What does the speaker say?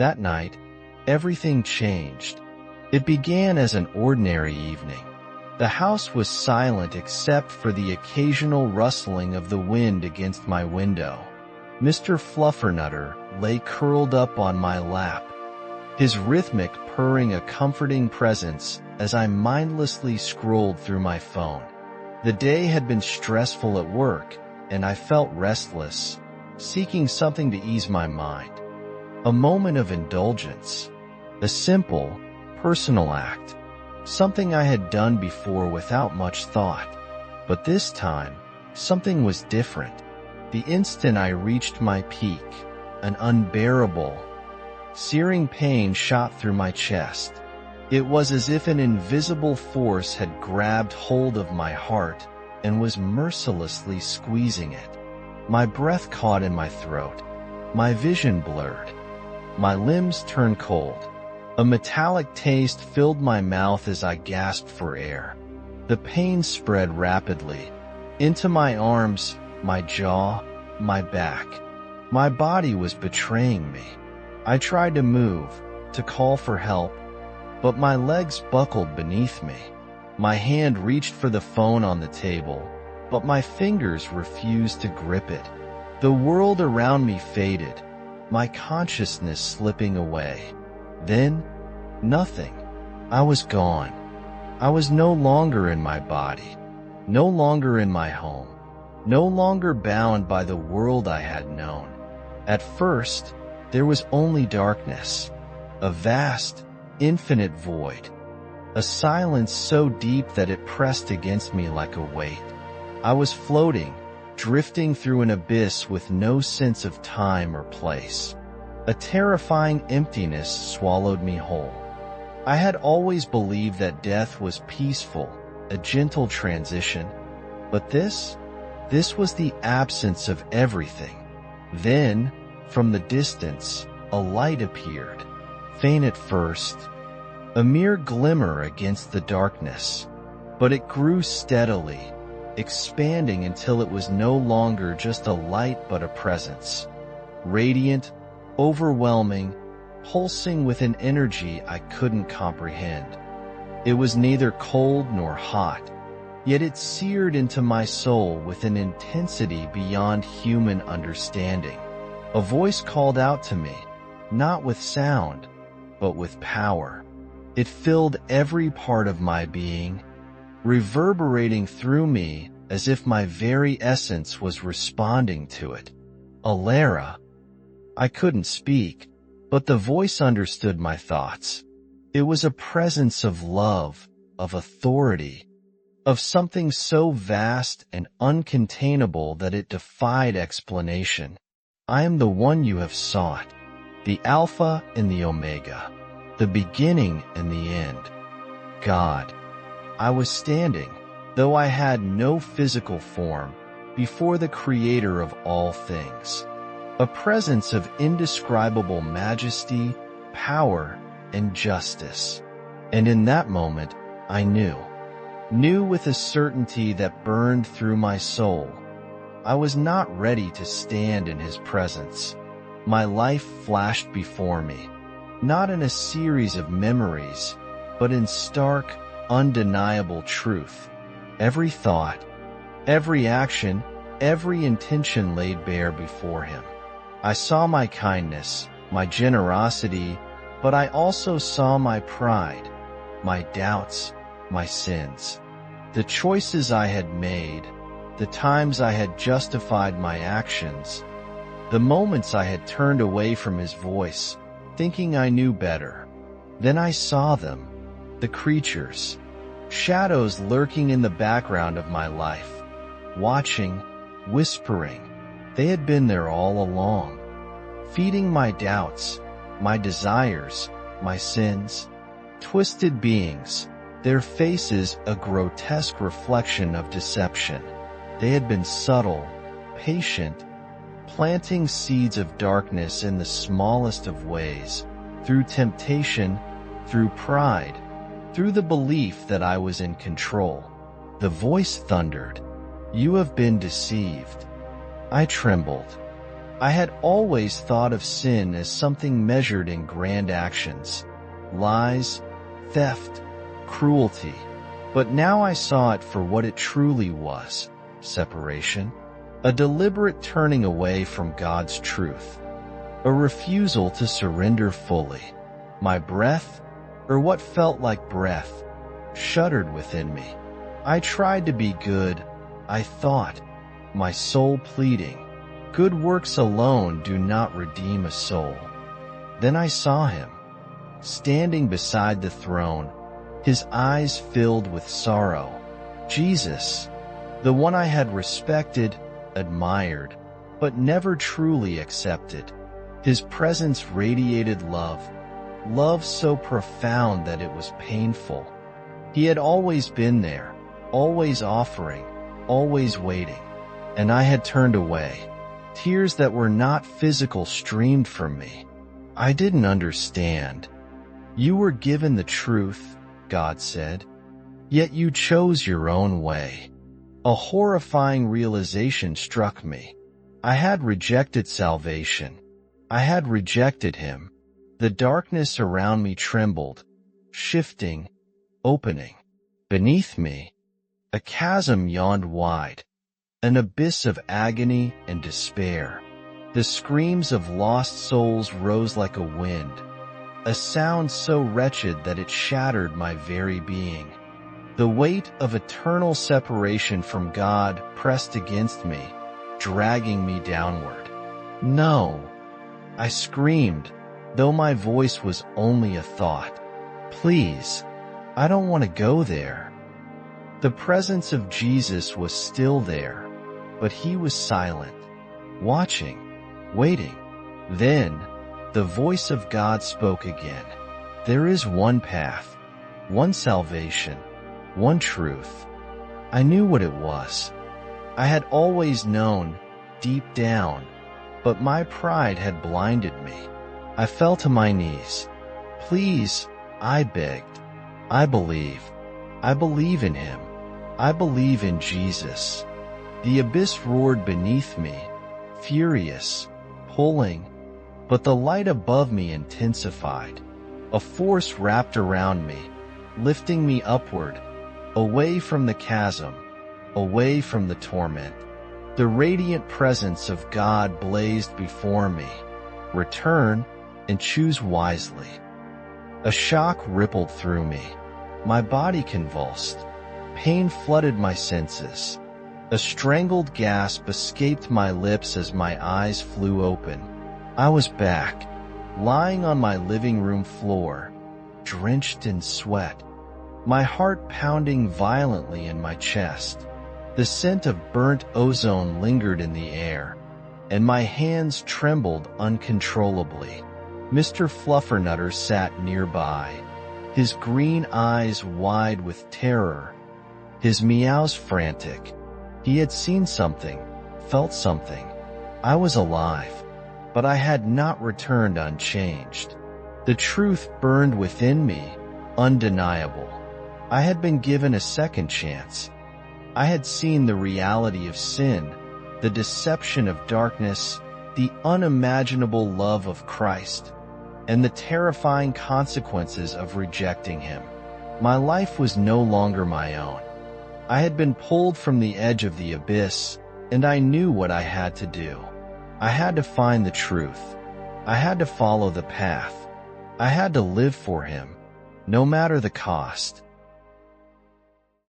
That night, everything changed. It began as an ordinary evening. The house was silent except for the occasional rustling of the wind against my window. Mr. Fluffernutter lay curled up on my lap, his rhythmic purring a comforting presence as I mindlessly scrolled through my phone. The day had been stressful at work, and I felt restless, seeking something to ease my mind. A moment of indulgence, a simple, personal act, something I had done before without much thought. But this time, something was different. The instant I reached my peak, an unbearable, searing pain shot through my chest. It was as if an invisible force had grabbed hold of my heart and was mercilessly squeezing it. My breath caught in my throat. My vision blurred. My limbs turned cold. A metallic taste filled my mouth as I gasped for air. The pain spread rapidly into my arms, my jaw, my back. My body was betraying me. I tried to move, to call for help, but my legs buckled beneath me. My hand reached for the phone on the table, but my fingers refused to grip it. The world around me faded, my consciousness slipping away. Then, nothing. I was gone. I was no longer in my body, no longer in my home, no longer bound by the world I had known. At first, there was only darkness, a vast, infinite void, a silence so deep that it pressed against me like a weight. I was floating, drifting through an abyss with no sense of time or place. A terrifying emptiness swallowed me whole. I had always believed that death was peaceful, a gentle transition, but this was the absence of everything. Then, from the distance, a light appeared, faint at first, a mere glimmer against the darkness, but it grew steadily, expanding until it was no longer just a light but a presence, radiant, overwhelming, pulsing with an energy I couldn't comprehend. It was neither cold nor hot, yet it seared into my soul with an intensity beyond human understanding. A voice called out to me, not with sound, but with power. It filled every part of my being, reverberating through me as if my very essence was responding to it. Alara. I couldn't speak, but the voice understood my thoughts. It was a presence of love, of authority, of something so vast and uncontainable that it defied explanation. I am the one you have sought, the Alpha and the Omega, the beginning and the end. God. I was standing, though I had no physical form, before the Creator of all things. A presence of indescribable majesty, power, and justice. And in that moment, I knew with a certainty that burned through my soul. I was not ready to stand in His presence. My life flashed before me, not in a series of memories, but in stark, undeniable truth. Every thought, every action, every intention laid bare before Him. I saw my kindness, my generosity, but I also saw my pride, my doubts, my sins. The choices I had made, the times I had justified my actions, the moments I had turned away from His voice, thinking I knew better. Then I saw them, the creatures, shadows lurking in the background of my life, watching, whispering. They had been there all along, feeding my doubts, my desires, my sins. Twisted beings, their faces a grotesque reflection of deception. They had been subtle, patient, planting seeds of darkness in the smallest of ways, through temptation, through pride, through the belief that I was in control. The voice thundered, "You have been deceived." I trembled. I had always thought of sin as something measured in grand actions, lies, theft, cruelty, but now I saw it for what it truly was: separation, a deliberate turning away from God's truth, a refusal to surrender fully. My breath, or what felt like breath, shuddered within me. I tried to be good, I thought, my soul pleading, "Good works alone do not redeem a soul." Then I saw him, standing beside the throne, his eyes filled with sorrow. Jesus, the one I had respected, admired, but never truly accepted. His presence radiated love, love so profound that it was painful. He had always been there, always offering, always waiting, and I had turned away. Tears that were not physical streamed from me. I didn't understand. "You were given the truth," God said, "yet you chose your own way." A horrifying realization struck me. I had rejected salvation. I had rejected him. The darkness around me trembled, shifting, opening. Beneath me, a chasm yawned wide, an abyss of agony and despair. The screams of lost souls rose like a wind, a sound so wretched that it shattered my very being. The weight of eternal separation from God pressed against me, dragging me downward. "No!" I screamed, though my voice was only a thought. "Please, I don't want to go there." The presence of Jesus was still there, but he was silent, watching, waiting. Then, the voice of God spoke again. "There is one path, one salvation, one truth." I knew what it was. I had always known, deep down, but my pride had blinded me. I fell to my knees. "Please," I begged. "I believe. I believe in him. I believe in Jesus." The abyss roared beneath me, furious, pulling, but the light above me intensified. A force wrapped around me, lifting me upward, away from the chasm, away from the torment. The radiant presence of God blazed before me. "Return and choose wisely." A shock rippled through me. My body convulsed. Pain flooded my senses. A strangled gasp escaped my lips as my eyes flew open. I was back, lying on my living room floor, drenched in sweat, my heart pounding violently in my chest. The scent of burnt ozone lingered in the air, and my hands trembled uncontrollably. Mr. Fluffernutter sat nearby, his green eyes wide with terror, his meows frantic. He had seen something, felt something. I was alive, but I had not returned unchanged. The truth burned within me, undeniable. I had been given a second chance. I had seen the reality of sin, the deception of darkness, the unimaginable love of Christ, and the terrifying consequences of rejecting him. My life was no longer my own. I had been pulled from the edge of the abyss, and I knew what I had to do. I had to find the truth. I had to follow the path. I had to live for him, no matter the cost.